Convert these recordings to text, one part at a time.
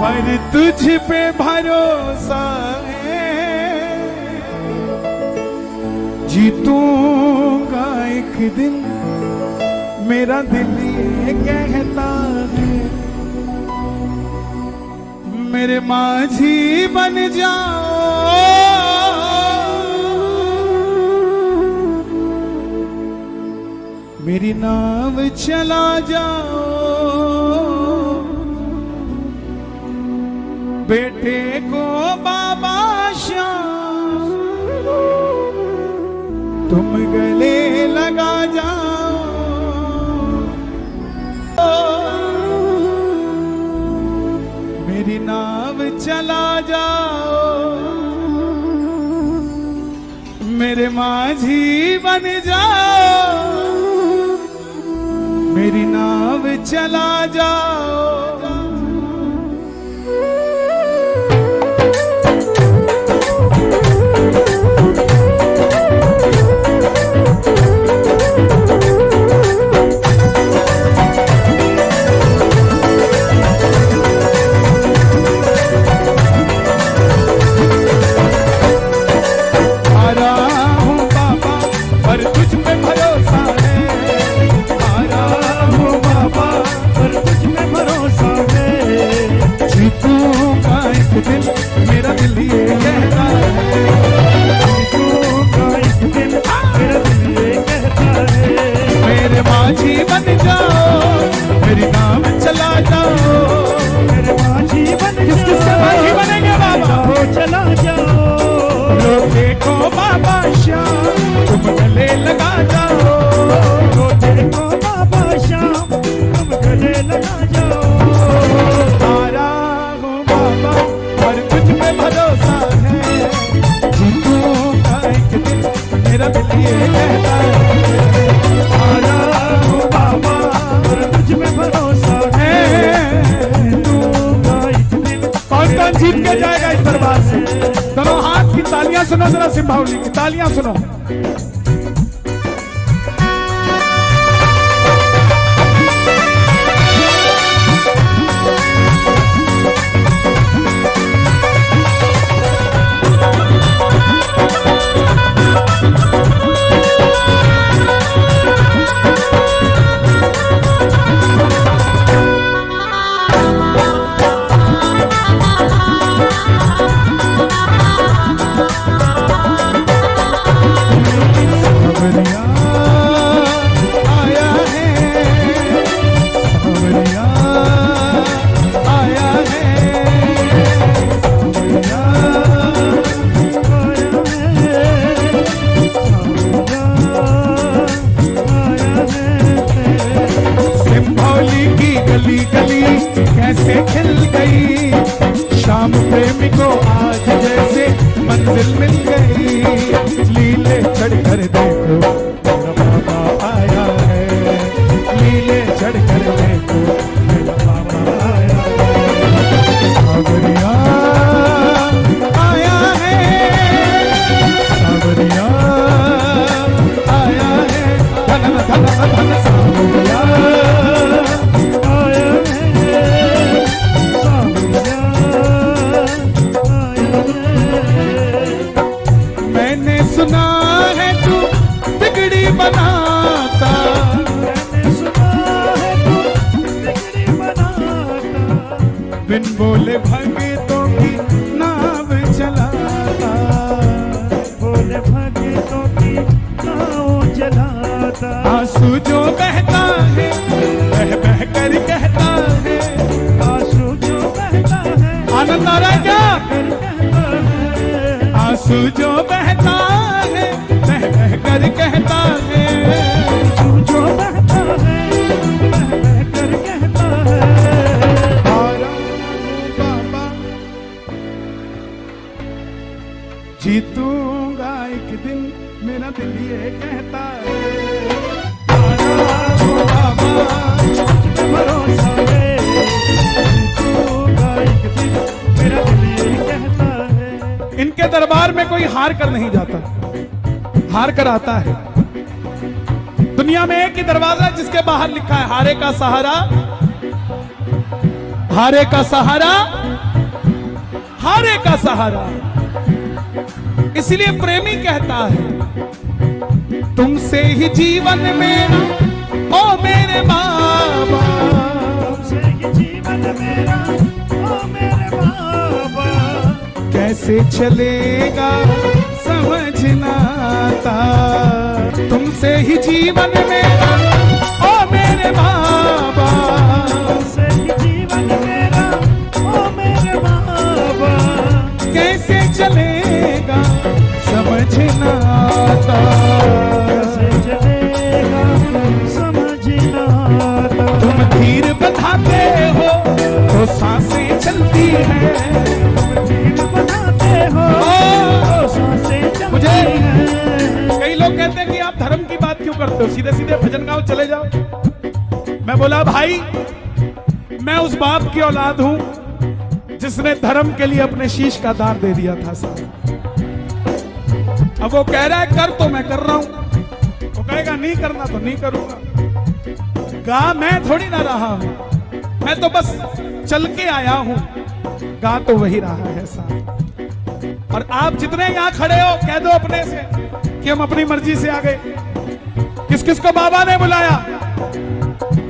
पर तुझ पे भरोसा है, जीतूंगा एक दिन, मेरा दिल ये कहता है। मेरे माझी बन जाओ, मेरी नाव चला जाओ, बेटे को बाबा श्याम तुम गले लगा जाओ। मेरी नाव चला जाओ, मेरे माझी बन जाओ, मेरी नाव चला जाओ। मेरा दिल ये कहता है, मेरा दिल ये कहता है। मेरे माझी बन जाओ, मेरी नाम चला जाओ, मेरे माझी बन जाओ। किसके माझी बनेंगे बाबा? चला जाओ, लोग देखो बाबा श्याम तुम गले लगा जाओ, लोग देखो बाबा श्याम तुम गले लगा जाओ। भरोसा है, जीतूंगा एक दिन, मेरा दिल ये कहता है। आया हूँ बाबा और तुझ में भरोसा है, जीतूंगा एक दिन। कौन जीत के जाएगा इस दरबार से? दोनों हाथ की तालियां सुनो जरा, सिंभावली की तालियां सुनो। कैसे खिल गई शाम प्रेमी को आज जैसे मंजिल मिल गई। लीले चढ़ कर देखो मेरा बाबा आया है, लीले चढ़ कर देखो मेरा बाबा आया है। सावरिया आया है, सावरिया आया है, धन धन धन सावरिया सुना है तू बिगड़ी बनाता, मैंने सुना है तू बिगड़ी बनाता, बिन बोले भगतों की नाव चलाता, बोले भगतों की नाव चलाता। आंसू जो बहता है बह बह कर कहता है, आंसू जो बहता है। आनंद आ रहा है क्या? आंसू जो बहता है बह बह कर कहता है, आंसू जो बहता है बह बह कर कहता है। बाबा जीतूंगा एक दिन, मेरा दिल ये कहता है। बाबा भरोसा है, जीतूंगा एक दिन, मेरा दिल ये कहता है। इनके दरबार में कोई हार कर नहीं जाता, हार कर आता है। दुनिया में एक ही दरवाजा जिसके बाहर लिखा है हारे का सहारा, हारे का सहारा हारे का सहारा। इसलिए प्रेमी कहता है तुमसे ही जीवन मेरा ओ मेरे बाबा, तुमसे ही जीवन मेरा ओ मेरे बाबा। कैसे चलेगा समझ ना आता, तुमसे ही जीवन मेरा ओ मेरे बाबा, तुमसे ही जीवन मेरा ओ मेरे बाबा। कैसे चलेगा समझ ना आता, कैसे चलेगा समझ ना आता। तुम धीर बधाते हो तो सांसें चलती है, तीर बनाते हो तो सांसें चलती मुझे हैं। कई लोग कहते हैं कि आप धर्म की बात क्यों करते हो, सीधे सीधे भजन गाओ चले जाओ। मैं बोला भाई मैं उस बाप की औलाद हूं जिसने धर्म के लिए अपने शीश का दान दे दिया था साहब। अब वो कह रहा है कर तो मैं कर रहा हूं, वो कहेगा नहीं करना तो नहीं करूंगा। गा मैं थोड़ी ना रहा हूं, मैं तो बस चल के आया हूं, गा तो वही रहा है साहब। और आप जितने यहां खड़े हो कह दो अपने से कि हम अपनी मर्जी से आ गए। किस किस को बाबा ने बुलाया,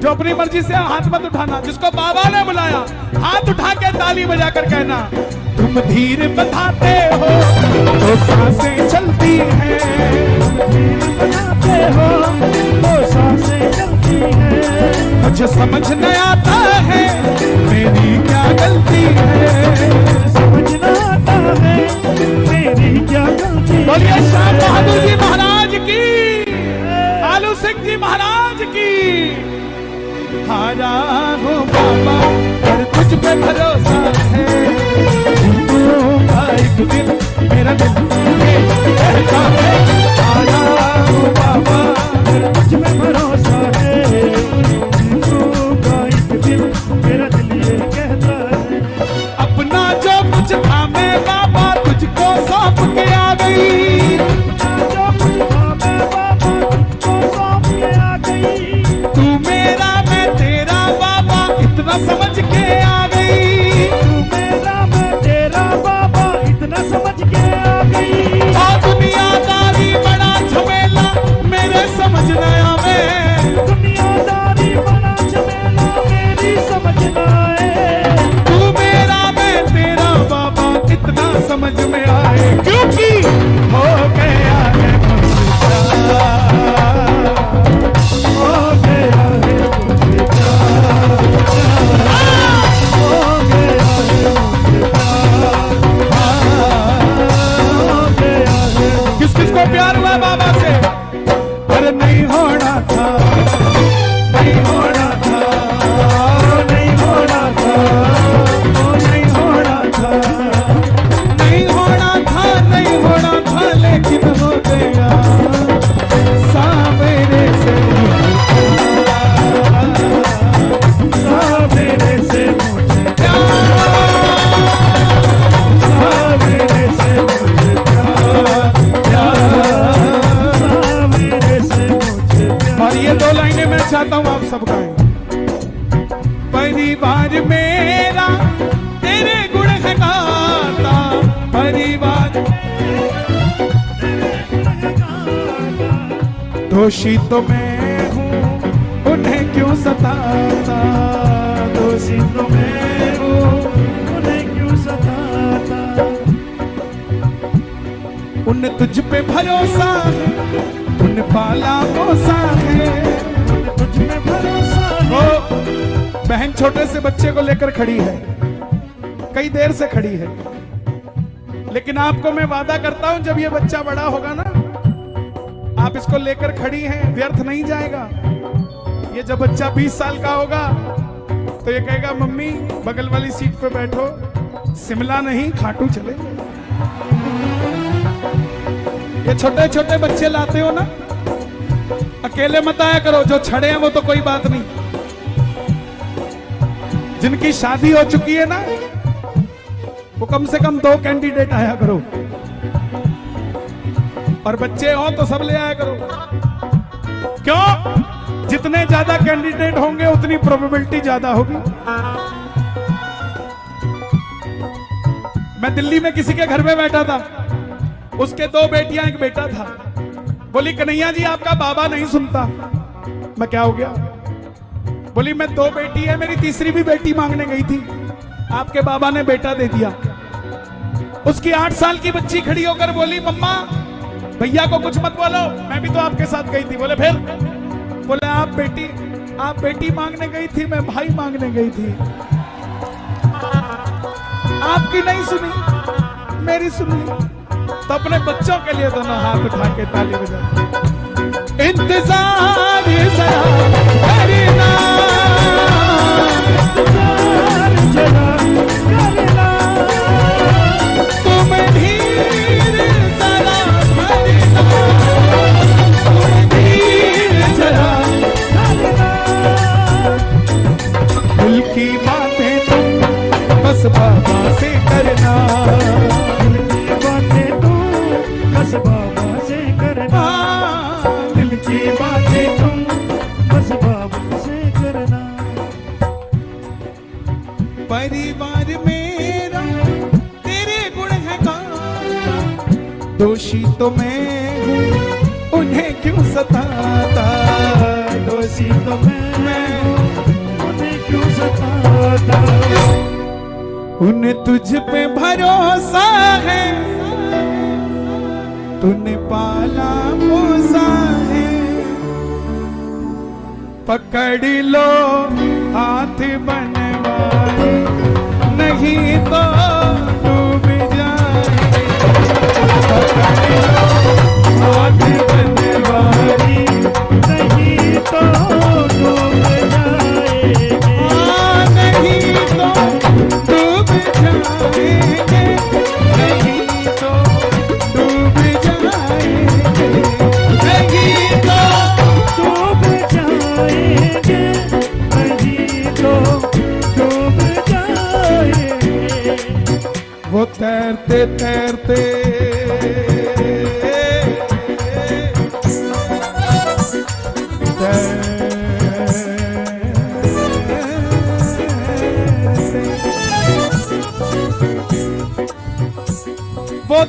जो अपनी मर्जी से हाथ मत उठाना, जिसको बाबा ने बुलाया हाथ उठा के ताली बजाकर कहना तुम धीर बधाते हो तो सांसें चलती हैं, तीर बनाते हो तो सांसें चलती हैं। मुझे समझ न आता है मेरी क्या गलती है, समझ ना आता है मेरी क्या गलती। बोलिए शाह बहादुर जी महाराज की, आलू सिंह जी महाराज की। हारा हो बाबा पर तुझ पे भरोसा है, जीतूंगा एक दिन मेरा दिल ये कहता है। हारा हो बाबा पर तुझ में भरोसा है, जीतूंगा एक दिन मेरा दिल ये कहता है। अपना जो कुछ था मैं बाबा तुझको सौंप के आ गई, जो कुछ था मैं बाबा तुझको सौंप के आ गई। तू मेरा मैं तेरा बाबा इतना समझ के आ गई, तू मेरा मैं तेरा बाबा इतना समझ के आ गई। और दुनियादारी बड़ा झमेला मेरे समझ न आवे, दुनियादारी बड़ा झमेला मेरी समझ ना आए। तू मेरा मैं तेरा बाबा इतना समझ में आए, क्योंकि हो गया है मुझसे प्यार, हो गया है मुझे प्यार, हो गया है मुझे प्यार, हो गया है। किस किस को प्यार हुआ बाबा से, पर नहीं होना था, नहीं होना था, नहीं होना था, नहीं होना था। नहीं होना था, नहीं होना था, लेकिन हो गया सावेरे से सावेरे से मुझे प्यार, सावेरे से मुझे प्यार, सावेरे से मुझे प्यार। और ये दो लाइनें मैं चाहता हूं आप सब गाएं। परिवार मेरा तेरे गुण है गाता, परिवार दोषी तो मैं हूँ उन्हें क्यों सताता, दोषी तो मैं हूँ उन्हें क्यों सताता। उन तुझ पे भरोसा है, उन पाला पोसा है। तुझ में भरोसा वो है। बहन छोटे से बच्चे को लेकर खड़ी है, कई देर से खड़ी है, लेकिन आपको मैं वादा करता हूं जब ये बच्चा बड़ा होगा ना, आप इसको लेकर खड़ी हैं, व्यर्थ नहीं जाएगा। ये जब बच्चा 20 साल का होगा तो ये कहेगा मम्मी बगल वाली सीट पे बैठो, शिमला नहीं खाटू चले। ये छोटे छोटे बच्चे लाते हो ना, अकेले मत आया करो, जो छड़े हैं वो तो कोई बात नहीं, जिनकी शादी हो चुकी है ना वो कम से कम 2 कैंडिडेट आया करो, और बच्चे हो तो सब ले आया करो। क्यों? जितने ज्यादा कैंडिडेट होंगे उतनी प्रोबेबिलिटी ज्यादा होगी। मैं दिल्ली में किसी के घर में बैठा था, उसके 2 बेटियां एक बेटा था। बोली कन्हैया जी आपका बाबा नहीं सुनता। मैं क्या हो गया? बोली मैं 2 बेटी है, मेरी तीसरी भी बेटी मांगने गई थी, आपके बाबा ने बेटा दे दिया। उसकी 8 साल की बच्ची खड़ी होकर बोली मम्मा भैया को कुछ मत बोलो, मैं भी तो आपके साथ गई थी। बोले फिर? बोले आप बेटी मांगने गई थी, मैं भाई मांगने गई थी। आपकी नहीं सुनी, मेरी सुनी। तो अपने बच्चों के लिए दोनों हाथ उठा के ताली बजा। इंतजार जरा करना, जरा करना, तुम धीर जरा धरना, तुम धीर जरा करना। दिल की बातें तुम बस बाबा से करना, बातें तू बस बाबा से करना, दिल की बातें तुम बस बाबा से करना। परिवार मेरा तेरे गुण है गाता, दोषी तो मैं हूँ उन्हें क्यों सताता, दोषी तो मैं उन्हें क्यों सताता। उन्हें तुझ पे भरोसा है, तूने पाला पोसा है, पकड़ लो हाथ बनवाए, नहीं तो डूब जाए, पकड़ लो हाथ बनवाए, नहीं तो डूब जाएंगे, नहीं तो डूब जाएंगे, नहीं तो डूब जाएंगे, नहीं तो डूब जाएंगे, नहीं तो डूब जाएंगे। वो तैरते तैरते वो